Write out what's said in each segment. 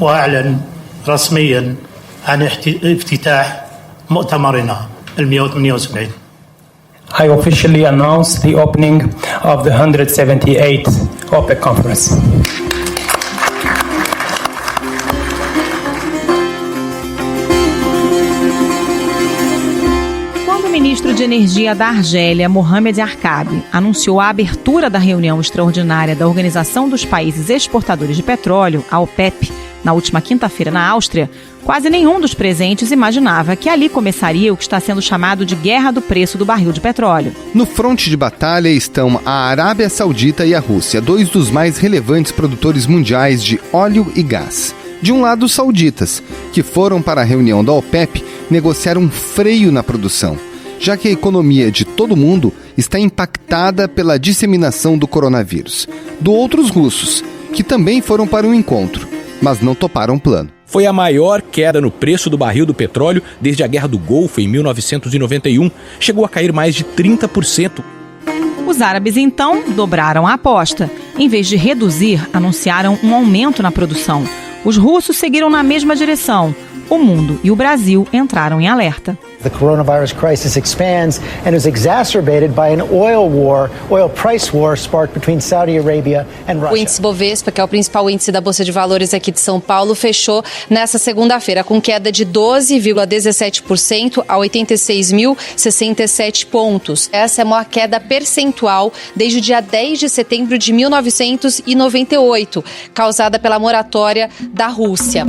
وأعلن رسميا عن افتتاح مؤتمرنا 178. I officially announce the opening of the 178th OPEC Conference. O ministro de Energia da Argélia, Mohamed Arkabi, anunciou a abertura da reunião extraordinária da Organização dos Países Exportadores de Petróleo, a OPEP, na última quinta-feira na Áustria, quase nenhum dos presentes imaginava que ali começaria o que está sendo chamado de guerra do preço do barril de petróleo. No fronte de batalha estão a Arábia Saudita e a Rússia, dois dos mais relevantes produtores mundiais de óleo e gás. De um lado, os sauditas, que foram para a reunião da OPEP negociar um freio na produção, já que a economia de todo mundo está impactada pela disseminação do coronavírus. Do outro, os russos, que também foram para o encontro, mas não toparam o plano. Foi a maior queda no preço do barril do petróleo desde a Guerra do Golfo, em 1991. Chegou a cair mais de 30%. Os árabes, então, dobraram a aposta. Em vez de reduzir, anunciaram um aumento na produção. Os russos seguiram na mesma direção. O mundo e o Brasil entraram em alerta. The coronavirus crisis expands and is exacerbated by an oil price war sparked between Saudi Arabia and Russia. O índice Bovespa, que é o principal índice da Bolsa de Valores aqui de São Paulo, fechou nesta segunda-feira com queda de 12,17% a 86.067 pontos. Essa é a maior queda percentual desde o dia 10 de setembro de 1998, causada pela moratória da Rússia.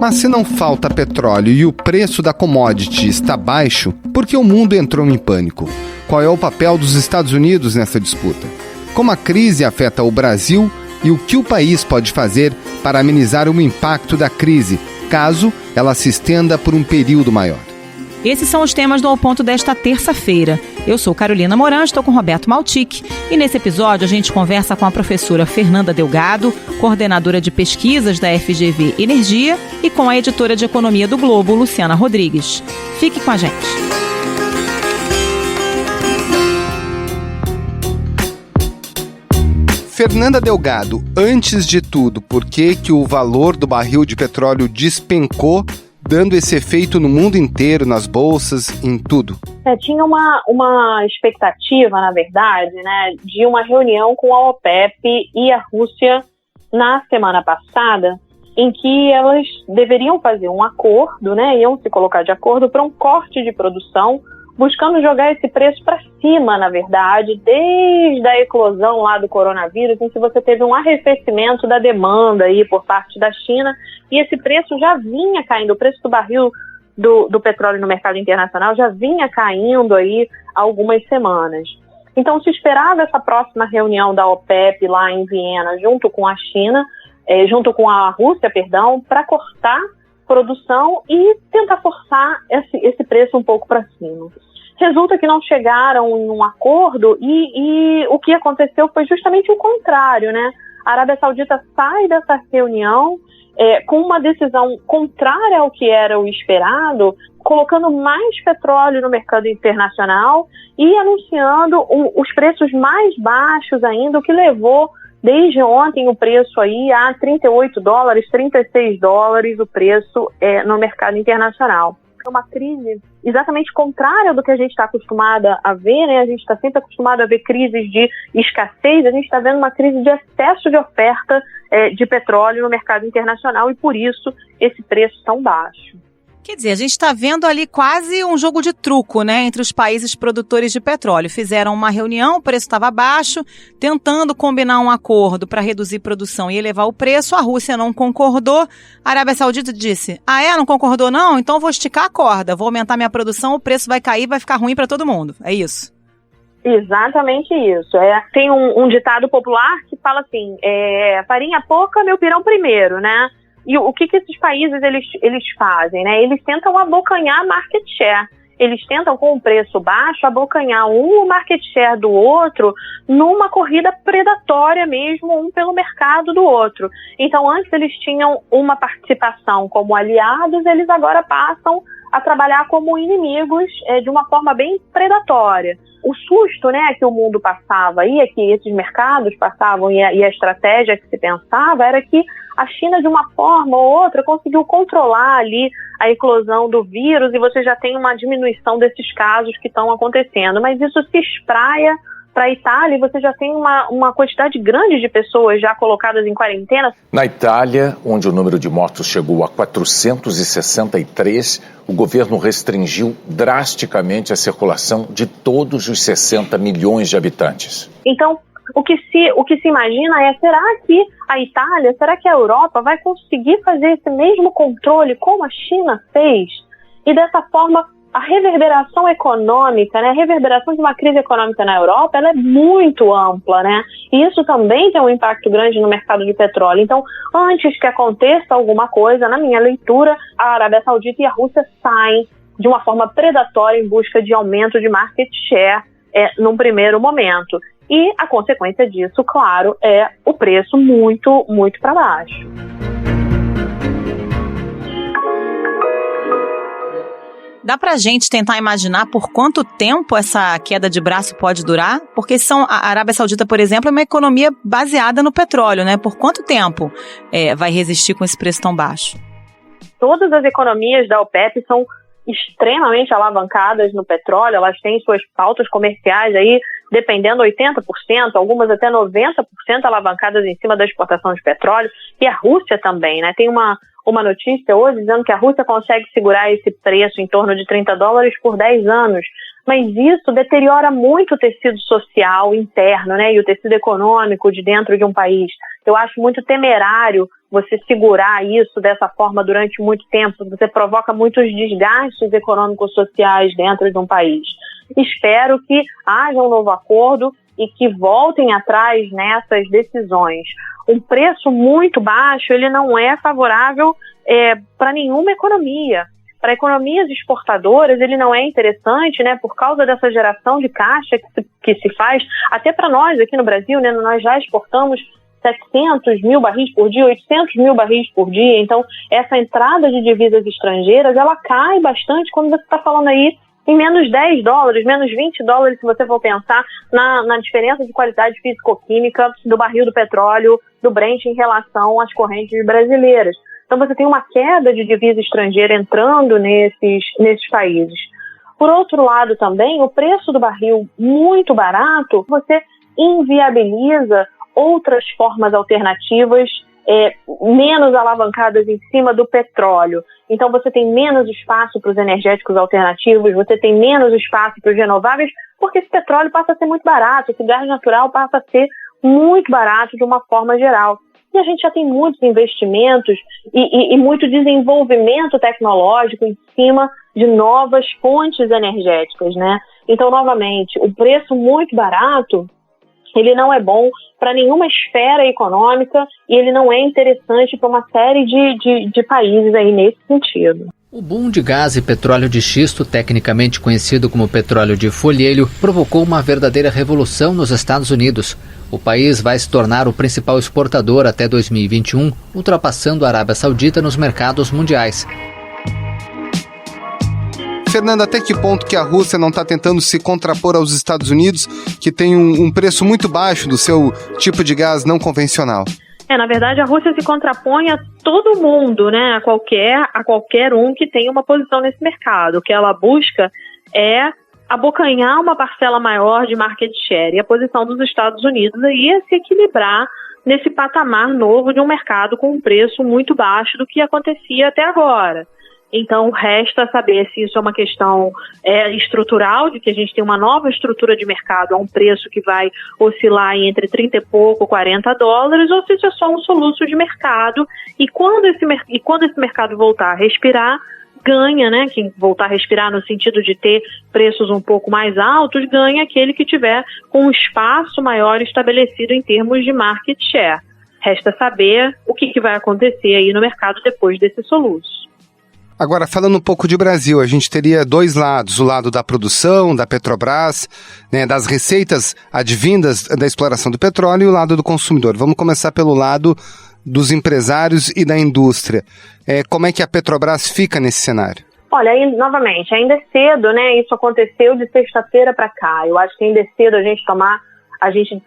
Mas se não falta petróleo e o preço da commodity está baixo, por que o mundo entrou em pânico? Qual é o papel dos Estados Unidos nessa disputa? Como a crise afeta o Brasil e o que o país pode fazer para amenizar o impacto da crise, caso ela se estenda por um período maior? Esses são os temas do Ao Ponto desta terça-feira. Eu sou Carolina Moran, estou com Roberto Maltic e nesse episódio a gente conversa com a professora Fernanda Delgado, coordenadora de pesquisas da FGV Energia, e com a editora de economia do Globo, Luciana Rodrigues. Fique com a gente. Fernanda Delgado, antes de tudo, por que o valor do barril de petróleo despencou, dando esse efeito no mundo inteiro, nas bolsas, em tudo? Tinha uma expectativa, na verdade, né, de uma reunião com a OPEP e a Rússia na semana passada, em que elas deveriam fazer um acordo, né, iam se colocar de acordo para um corte de produção, buscando jogar esse preço para cima, na verdade, desde a eclosão lá do coronavírus, em que você teve um arrefecimento da demanda aí por parte da China, e esse preço já vinha caindo, o preço do barril do petróleo no mercado internacional já vinha caindo aí há algumas semanas. Então se esperava essa próxima reunião da OPEP lá em Viena, junto com a China, junto com a Rússia, para cortar produção e tentar forçar esse preço um pouco para cima. Resulta que não chegaram em um acordo e o que aconteceu foi justamente o contrário, né? A Arábia Saudita sai dessa reunião com uma decisão contrária ao que era o esperado, colocando mais petróleo no mercado internacional e anunciando os preços mais baixos ainda, o que levou desde ontem o preço aí a $38, $36 o preço no mercado internacional. É uma crise exatamente contrária do que a gente está acostumada a ver, né? A gente está sempre acostumado a ver crises de escassez, a gente está vendo uma crise de excesso de oferta de petróleo no mercado internacional e por isso esse preço tão baixo. Quer dizer, a gente está vendo ali quase um jogo de truco, né, entre os países produtores de petróleo. Fizeram uma reunião, o preço estava baixo, tentando combinar um acordo para reduzir produção e elevar o preço. A Rússia não concordou. A Arábia Saudita disse, não concordou não? Então vou esticar a corda, vou aumentar minha produção, o preço vai cair, vai ficar ruim para todo mundo. É isso? Exatamente isso. Tem um ditado popular que fala assim, farinha pouca, meu pirão primeiro, né? E o que esses países eles fazem, né? Eles tentam abocanhar a market share. Eles tentam, com um preço baixo, abocanhar o market share do outro numa corrida predatória mesmo, um pelo mercado do outro. Então, antes eles tinham uma participação como aliados, eles agora passam a trabalhar como inimigos de uma forma bem predatória. O susto, né, que o mundo passava e que esses mercados passavam e a estratégia que se pensava era que a China, de uma forma ou outra, conseguiu controlar ali a eclosão do vírus e você já tem uma diminuição desses casos que estão acontecendo. Mas isso se espraia para a Itália e você já tem uma quantidade grande de pessoas já colocadas em quarentena. Na Itália, onde o número de mortos chegou a 463, o governo restringiu drasticamente a circulação de todos os 60 milhões de habitantes. Então, o que se imagina é, será que a Itália, será que a Europa vai conseguir fazer esse mesmo controle como a China fez? E dessa forma, a reverberação econômica, né, a reverberação de uma crise econômica na Europa, ela é muito ampla, né? E isso também tem um impacto grande no mercado de petróleo. Então, antes que aconteça alguma coisa, na minha leitura, a Arábia Saudita e a Rússia saem de uma forma predatória em busca de aumento de market share num primeiro momento. E a consequência disso, claro, é o preço muito, muito para baixo. Dá pra gente tentar imaginar por quanto tempo essa queda de braço pode durar? Porque a Arábia Saudita, por exemplo, é uma economia baseada no petróleo, né? Por quanto tempo vai resistir com esse preço tão baixo? Todas as economias da OPEP são extremamente alavancadas no petróleo, elas têm suas pautas comerciais aí, dependendo 80%, algumas até 90% alavancadas em cima da exportação de petróleo, e a Rússia também, né? Tem uma notícia hoje dizendo que a Rússia consegue segurar esse preço em torno de $30 por 10 anos, mas isso deteriora muito o tecido social interno, né, e o tecido econômico de dentro de um país. Eu acho muito temerário você segurar isso dessa forma durante muito tempo, você provoca muitos desgastes econômicos sociais dentro de um país. Espero que haja um novo acordo e que voltem atrás nessas decisões. Um preço muito baixo, ele não é favorável para nenhuma economia. Para economias exportadoras, ele não é interessante, né, por causa dessa geração de caixa que se faz. Até para nós aqui no Brasil, né, nós já exportamos 700 mil barris por dia, 800 mil barris por dia. Então, essa entrada de divisas estrangeiras, ela cai bastante quando você está falando aí em menos $10, menos $20, se você for pensar na diferença de qualidade físico-química do barril do petróleo, do Brent, em relação às correntes brasileiras. Então você tem uma queda de divisa estrangeira entrando nesses países. Por outro lado também, o preço do barril muito barato, você inviabiliza outras formas alternativas menos alavancadas em cima do petróleo. Então você tem menos espaço para os energéticos alternativos, você tem menos espaço para os renováveis, porque esse petróleo passa a ser muito barato, esse gás natural passa a ser muito barato de uma forma geral. E a gente já tem muitos investimentos e muito desenvolvimento tecnológico em cima de novas fontes energéticas, né? Então, novamente, o preço muito barato, ele não é bom para nenhuma esfera econômica e ele não é interessante para uma série de países aí nesse sentido. O boom de gás e petróleo de xisto, tecnicamente conhecido como petróleo de folhelho, provocou uma verdadeira revolução nos Estados Unidos. O país vai se tornar o principal exportador até 2021, ultrapassando a Arábia Saudita nos mercados mundiais. Fernando, até que ponto que a Rússia não está tentando se contrapor aos Estados Unidos, que tem um preço muito baixo do seu tipo de gás não convencional? Na verdade, a Rússia se contrapõe a todo mundo, né? A qualquer um que tenha uma posição nesse mercado. O que ela busca é abocanhar uma parcela maior de market share. E a posição dos Estados Unidos aí é se equilibrar nesse patamar novo de um mercado com um preço muito baixo do que acontecia até agora. Então, resta saber se isso é uma questão estrutural, de que a gente tem uma nova estrutura de mercado a um preço que vai oscilar entre 30 e pouco, $40, ou se isso é só um soluço de mercado. E quando esse mercado voltar a respirar, ganha, né? Quem voltar a respirar no sentido de ter preços um pouco mais altos, ganha aquele que tiver com um espaço maior estabelecido em termos de market share. Resta saber o que vai acontecer aí no mercado depois desse soluço. Agora, falando um pouco de Brasil, a gente teria dois lados, o lado da produção, da Petrobras, né, das receitas advindas da exploração do petróleo e o lado do consumidor. Vamos começar pelo lado dos empresários e da indústria. Como é que a Petrobras fica nesse cenário? Olha, aí, novamente, ainda é cedo, né? Isso aconteceu de sexta-feira para cá. Eu acho que ainda é cedo a gente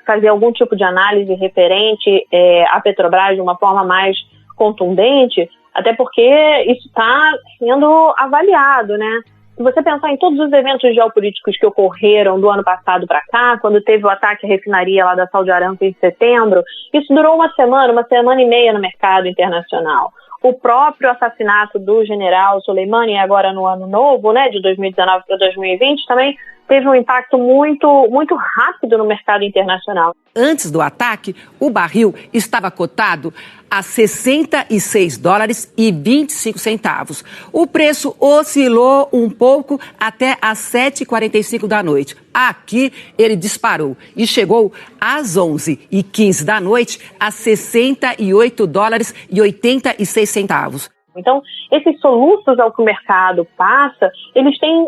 fazer algum tipo de análise referente à Petrobras de uma forma mais contundente, até porque isso está sendo avaliado, né? Se você pensar em todos os eventos geopolíticos que ocorreram do ano passado para cá, quando teve o ataque à refinaria lá da Saudi Aramco em setembro, isso durou uma semana e meia no mercado internacional. O próprio assassinato do general Soleimani, agora no ano novo, né, de 2019 para 2020, também teve um impacto muito, muito rápido no mercado internacional. Antes do ataque, o barril estava cotado a $60,25. O preço oscilou um pouco até às 7h45 da noite. Aqui ele disparou e chegou às 11h15 da noite a $68,86. Então, esses soluços ao que o mercado passa, eles têm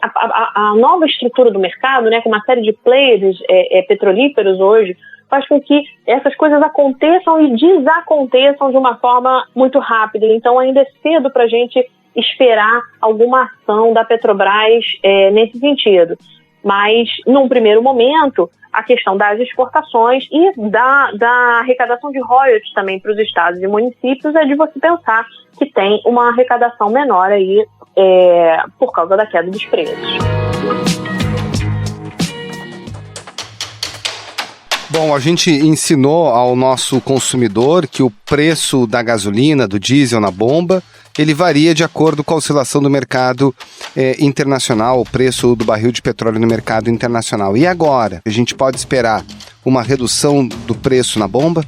a nova estrutura do mercado, né, com uma série de players petrolíferos hoje, faz com que essas coisas aconteçam e desaconteçam de uma forma muito rápida. Então, ainda é cedo para a gente esperar alguma ação da Petrobras nesse sentido. Mas, num primeiro momento, a questão das exportações e da arrecadação de royalties também para os estados e municípios é de você pensar que tem uma arrecadação menor aí por causa da queda dos preços. Bom, a gente ensinou ao nosso consumidor que o preço da gasolina, do diesel na bomba, ele varia de acordo com a oscilação do mercado internacional, o preço do barril de petróleo no mercado internacional. E agora? A gente pode esperar uma redução do preço na bomba?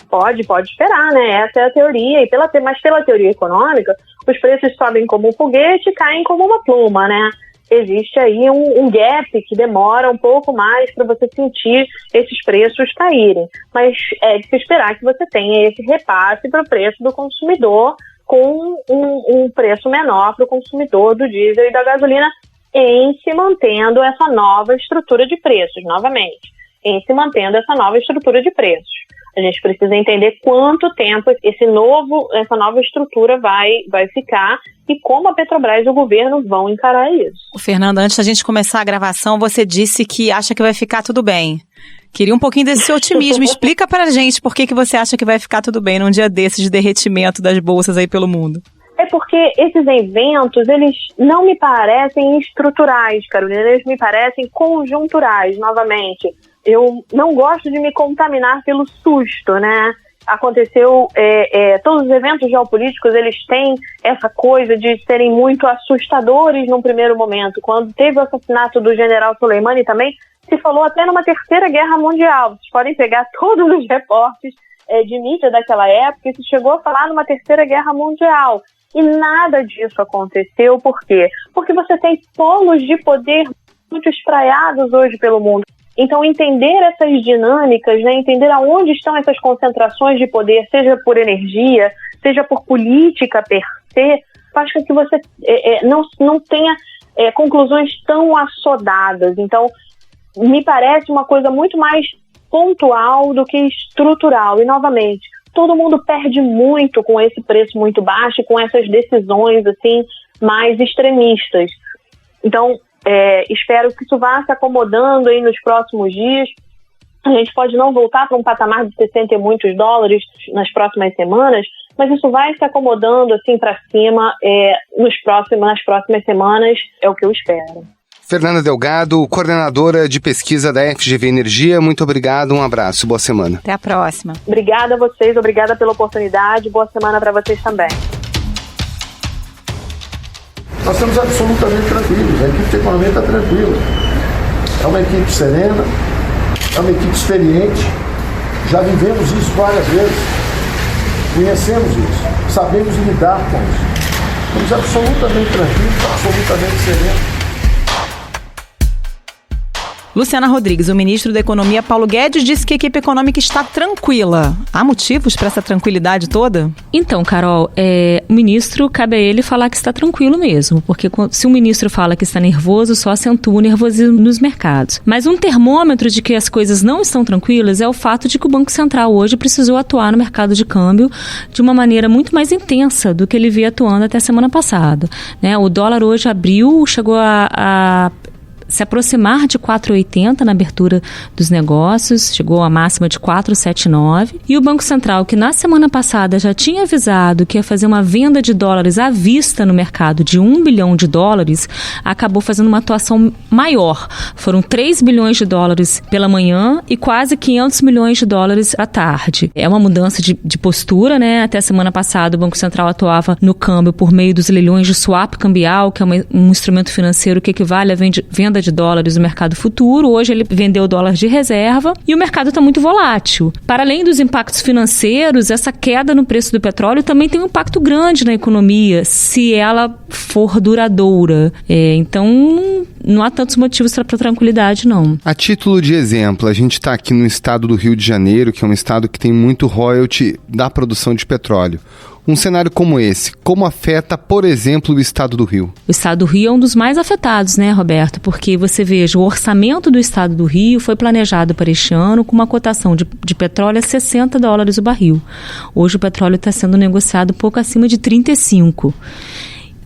Pode esperar, né? Essa é a teoria. Mas pela teoria econômica, os preços sobem como um foguete e caem como uma pluma, né? Existe aí um gap que demora um pouco mais para você sentir esses preços caírem. Mas é de se esperar que você tenha esse repasse para o preço do consumidor, com um preço menor para o consumidor do diesel e da gasolina, em se mantendo essa nova estrutura de preços, novamente, essa nova estrutura de preços. A gente precisa entender quanto tempo essa nova estrutura vai ficar e como a Petrobras e o governo vão encarar isso. Fernanda, antes da gente começar a gravação, você disse que acha que vai ficar tudo bem. Queria um pouquinho desse seu otimismo. Explica pra gente por que você acha que vai ficar tudo bem num dia desses de derretimento das bolsas aí pelo mundo. É porque esses eventos, eles não me parecem estruturais, Carolina, eles me parecem conjunturais, novamente. Eu não gosto de me contaminar pelo susto, né? Aconteceu, todos os eventos geopolíticos, eles têm essa coisa de serem muito assustadores num primeiro momento. Quando teve o assassinato do general Soleimani também, se falou até numa terceira guerra mundial. Vocês podem pegar todos os reportes de mídia daquela época e se chegou a falar numa terceira guerra mundial. E nada disso aconteceu. Por quê? Porque você tem polos de poder muito espraiados hoje pelo mundo. Então, entender essas dinâmicas, né, entender aonde estão essas concentrações de poder, seja por energia, seja por política per se, faz com que você não tenha conclusões tão assodadas. Então, me parece uma coisa muito mais pontual do que estrutural. E, novamente, todo mundo perde muito com esse preço muito baixo, com essas decisões assim mais extremistas. Então, espero que isso vá se acomodando aí nos próximos dias. A gente pode não voltar para um patamar de 60 e muitos dólares nas próximas semanas, mas isso vai se acomodando assim para cima nas próximas semanas, é o que eu espero. Fernanda Delgado, coordenadora de pesquisa da FGV Energia, muito obrigado, um abraço, boa semana. Até a próxima. Obrigada a vocês, obrigada pela oportunidade, boa semana para vocês também. Nós estamos absolutamente tranquilos, a equipe de economia está tranquila. É uma equipe serena, é uma equipe experiente, já vivemos isso várias vezes, conhecemos isso, sabemos lidar com isso. Estamos absolutamente tranquilos, absolutamente serenos. Luciana Rodrigues, o ministro da Economia Paulo Guedes disse que a equipe econômica está tranquila. Há motivos para essa tranquilidade toda? Então, Carol, o ministro, cabe a ele falar que está tranquilo mesmo, porque se o ministro fala que está nervoso, só acentua o nervosismo nos mercados. Mas um termômetro de que as coisas não estão tranquilas é o fato de que o Banco Central hoje precisou atuar no mercado de câmbio de uma maneira muito mais intensa do que ele vinha atuando até a semana passada, né? O dólar hoje abriu, chegou a se aproximar de 4,80 na abertura dos negócios, chegou à máxima de 4,79, e o Banco Central, que na semana passada já tinha avisado que ia fazer uma venda de dólares à vista no mercado de 1 bilhão de dólares, acabou fazendo uma atuação maior. Foram 3 bilhões de dólares pela manhã e quase 500 milhões de dólares à tarde. É uma mudança de postura, né? Até a semana passada o Banco Central atuava no câmbio por meio dos leilões de swap cambial, que é um instrumento financeiro que equivale à venda de dólares no mercado futuro. Hoje ele vendeu dólar de reserva e o mercado está muito volátil. Para além dos impactos financeiros, essa queda no preço do petróleo também tem um impacto grande na economia, se ela for duradoura. Então, não há tantos motivos para tranquilidade, não. A título de exemplo, a gente está aqui no estado do Rio de Janeiro, que é um estado que tem muito royalty da produção de petróleo. Um cenário como esse, como afeta, por exemplo, o estado do Rio? O estado do Rio é um dos mais afetados, né, Roberto? Porque você veja, o orçamento do estado do Rio foi planejado para este ano com uma cotação de petróleo a $60 o barril. Hoje o petróleo está sendo negociado pouco acima de 35.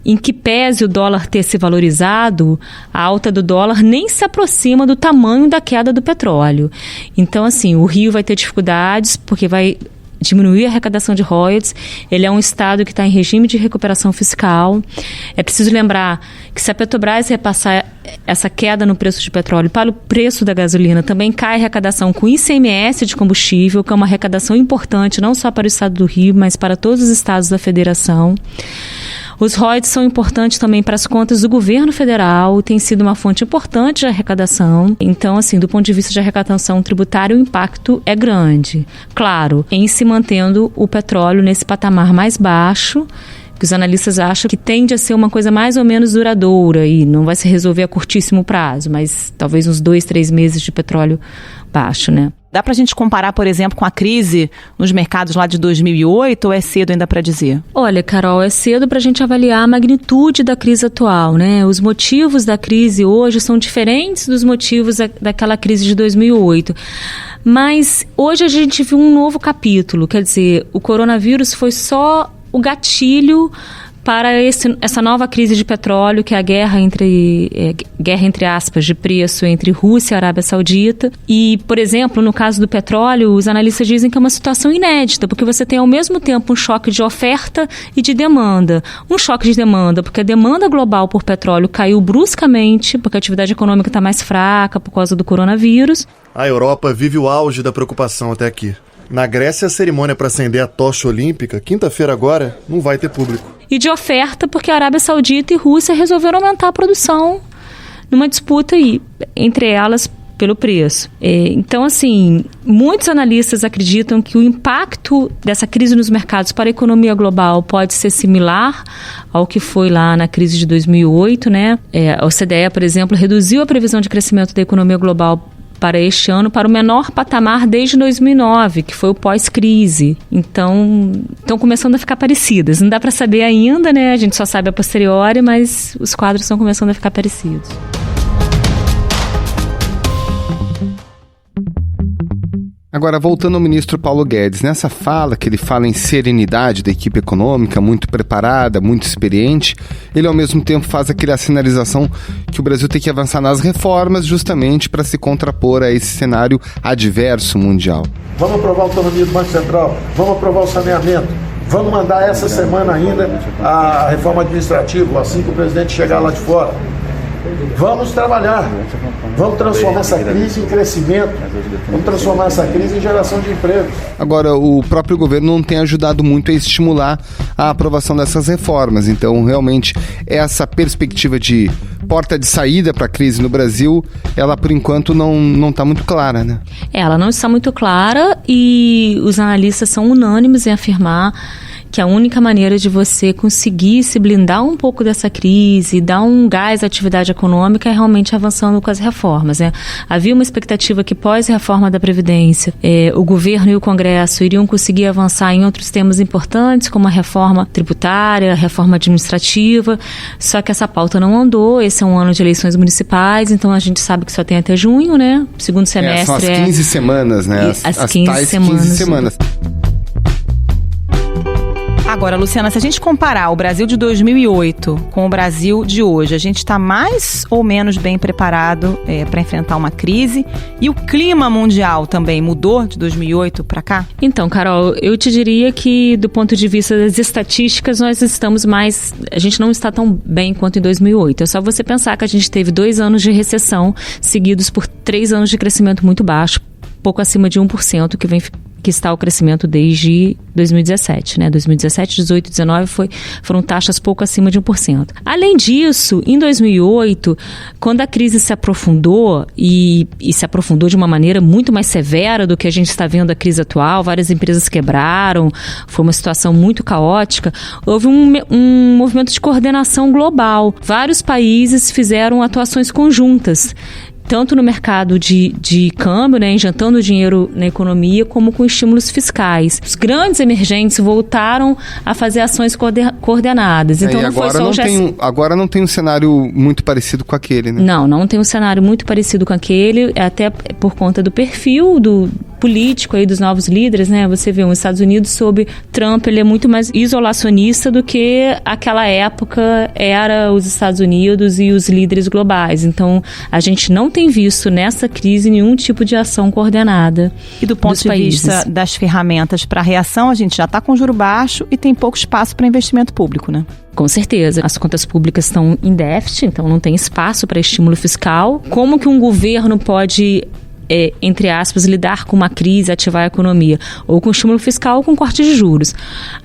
Em que pese o dólar ter se valorizado, a alta do dólar nem se aproxima do tamanho da queda do petróleo. Então, assim, o Rio vai ter dificuldades porque vai diminuir a arrecadação de royalties. Ele é um estado que está em regime de recuperação fiscal. É preciso lembrar que se a Petrobras repassar essa queda no preço de petróleo para o preço da gasolina, também cai a arrecadação com ICMS de combustível, que é uma arrecadação importante não só para o estado do Rio, mas para todos os estados da federação. Os royalties são importantes também para as contas do governo federal, tem sido uma fonte importante de arrecadação. Então, assim, do ponto de vista de arrecadação tributária, o impacto é grande. Claro, em se mantendo o petróleo nesse patamar mais baixo, que os analistas acham que tende a ser uma coisa mais ou menos duradoura e não vai se resolver a curtíssimo prazo, mas talvez uns 2-3 meses de petróleo baixo, né? Dá pra gente comparar, por exemplo, com a crise nos mercados lá de 2008 ou é cedo ainda para dizer? Olha, Carol, é cedo pra gente avaliar a magnitude da crise atual, né? Os motivos da crise hoje são diferentes dos motivos daquela crise de 2008. Mas hoje a gente viu um novo capítulo, quer dizer, o coronavírus foi só o gatilho para essa nova crise de petróleo, que é a guerra entre aspas, de preço entre Rússia e Arábia Saudita. E, por exemplo, no caso do petróleo, os analistas dizem que é uma situação inédita, porque você tem ao mesmo tempo um choque de oferta e de demanda. Um choque de demanda, porque a demanda global por petróleo caiu bruscamente, porque a atividade econômica está mais fraca por causa do coronavírus. A Europa vive o auge da preocupação até aqui. Na Grécia, a cerimônia para acender a tocha olímpica, quinta-feira agora, não vai ter público. E de oferta, porque a Arábia Saudita e Rússia resolveram aumentar a produção numa disputa aí, entre elas pelo preço. Então, assim, muitos analistas acreditam que o impacto dessa crise nos mercados para a economia global pode ser similar ao que foi lá na crise de 2008, né? A OCDE, por exemplo, reduziu a previsão de crescimento da economia global para este ano para o menor patamar desde 2009, que foi o pós-crise. Então, estão começando a ficar parecidas. Não dá para saber ainda, né? A gente só sabe a posteriori, mas os quadros estão começando a ficar parecidos. Agora, voltando ao ministro Paulo Guedes, nessa fala que ele fala em serenidade da equipe econômica, muito preparada, muito experiente, ele ao mesmo tempo faz aquela sinalização que o Brasil tem que avançar nas reformas justamente para se contrapor a esse cenário adverso mundial. Vamos aprovar a autonomia do Banco Central, vamos aprovar o saneamento, vamos mandar essa semana ainda a reforma administrativa, assim que o presidente chegar lá de fora. Vamos trabalhar, vamos transformar essa crise em crescimento, vamos transformar essa crise em geração de empregos. Agora, o próprio governo não tem ajudado muito a estimular a aprovação dessas reformas, então realmente essa perspectiva de porta de saída para a crise no Brasil, ela por enquanto não está muito clara, né? Ela não está muito clara e os analistas são unânimes em afirmar que a única maneira de você conseguir se blindar um pouco dessa crise, dar um gás à atividade econômica é realmente avançando com as reformas, né? Havia uma expectativa que pós-reforma da Previdência, o governo e o Congresso iriam conseguir avançar em outros temas importantes, como a reforma tributária, a reforma administrativa, só que essa pauta não andou. Esse é um ano de eleições municipais, então a gente sabe que só tem até junho, né? Segundo semestre são as 15 semanas, né? As 15 semanas. Agora, Luciana, se a gente comparar o Brasil de 2008 com o Brasil de hoje, a gente está mais ou menos bem preparado para enfrentar uma crise? E o clima mundial também mudou de 2008 para cá? Então, Carol, eu te diria que do ponto de vista das estatísticas, a gente não está tão bem quanto em 2008. É só você pensar que a gente teve 2 anos de recessão, seguidos por 3 anos de crescimento muito baixo, pouco acima de 1%, que está o crescimento desde 2017, né? 2017, 18, 19 foram taxas pouco acima de 1%. Além disso, em 2008, quando a crise se aprofundou e se aprofundou de uma maneira muito mais severa do que a gente está vendo a crise atual, várias empresas quebraram, foi uma situação muito caótica, houve um movimento de coordenação global. Vários países fizeram atuações conjuntas, tanto no mercado de câmbio, né, injetando dinheiro na economia, como com estímulos fiscais. Os grandes emergentes voltaram a fazer ações coordenadas. Então, agora não tem um cenário muito parecido com aquele, né? Não tem um cenário muito parecido com aquele, até por conta do perfil do político aí dos novos líderes, né? Você vê os Estados Unidos sob Trump, ele é muito mais isolacionista do que aquela época era os Estados Unidos e os líderes globais. Então, a gente não tem visto nessa crise nenhum tipo de ação coordenada. E do ponto de vista das ferramentas para reação, a gente já está com juro baixo e tem pouco espaço para investimento público, né? Com certeza. As contas públicas estão em déficit, então não tem espaço para estímulo fiscal. Como que um governo pode, entre aspas, lidar com uma crise, ativar a economia? Ou com estímulo fiscal ou com corte de juros.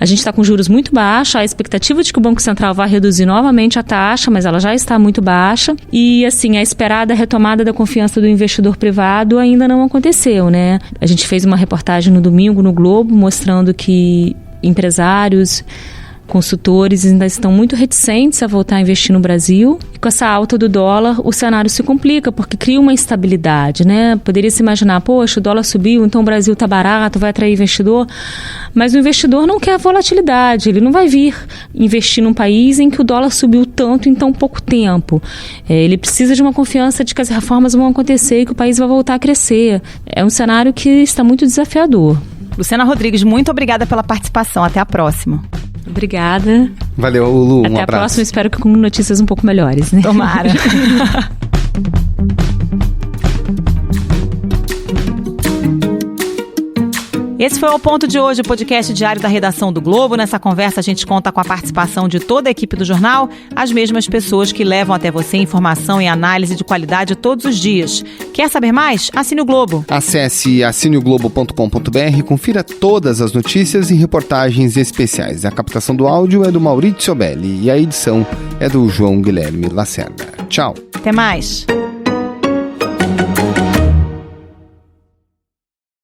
A gente está com juros muito baixos, a expectativa de que o Banco Central vai reduzir novamente a taxa, mas ela já está muito baixa. E, assim, a esperada retomada da confiança do investidor privado ainda não aconteceu, né? A gente fez uma reportagem no domingo no Globo mostrando que empresários, consultores ainda estão muito reticentes a voltar a investir no Brasil. E com essa alta do dólar, o cenário se complica, porque cria uma instabilidade, né? Poderia se imaginar, poxa, o dólar subiu, então o Brasil está barato, vai atrair investidor. Mas o investidor não quer volatilidade, ele não vai vir investir num país em que o dólar subiu tanto em tão pouco tempo. Ele precisa de uma confiança de que as reformas vão acontecer e que o país vai voltar a crescer. É um cenário que está muito desafiador. Luciana Rodrigues, muito obrigada pela participação. Até a próxima. Obrigada. Valeu, Lu. Até a próxima, espero que com notícias um pouco melhores, né? Tomara. Esse foi o Ponto de hoje, o podcast diário da redação do Globo. Nessa conversa a gente conta com a participação de toda a equipe do jornal, as mesmas pessoas que levam até você informação e análise de qualidade todos os dias. Quer saber mais? Assine o Globo. Acesse assineoglobo.com.br e confira todas as notícias e reportagens especiais. A captação do áudio é do Maurício Belli e a edição é do João Guilherme Lacerda. Tchau. Até mais.